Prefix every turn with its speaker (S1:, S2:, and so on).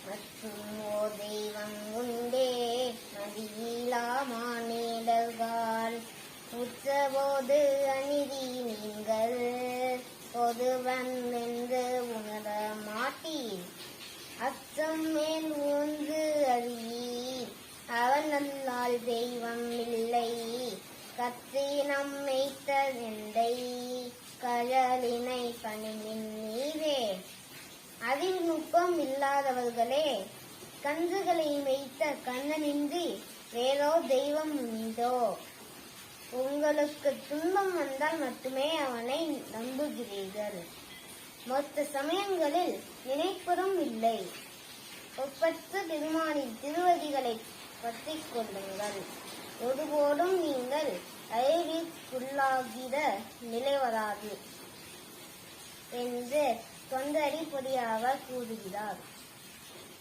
S1: மற்றும் ஓர் தெய்வம் உண்டே மதியிலா மானிடர்கள் உற்றபோது அநீதி நீங்கள் பொதுவன் என்று உணர மாட்டீர். அச்சம் மேல் ஒன்று அறியீர் அவன் அல்லால் தெய்வம் இல்லை கற்றி நம்மைத்த எந்தை கழலினை பணிமின் நீரே. அறிவுநுட்பம் இல்லாதவர்களே, கன்றுகளை வைத்த கண்ணனின்றி வேறோ தெய்வம் உண்டோ? உங்களுக்கு துன்பம் வந்தால் மட்டுமே அவனை நம்புகிறீர்கள். மொத்த சமயங்களில் நினைப்பதும் இல்லை. ஒப்பற்ற பெருமானின் திருவடிகளை பற்றிக் கொள்ளுங்கள். ஒருபோதும் நீங்கள் அழிவிற்குள்ளாகிற நிலை வராது என்று தொண்டடிப்படியாக கூறுகிறார்.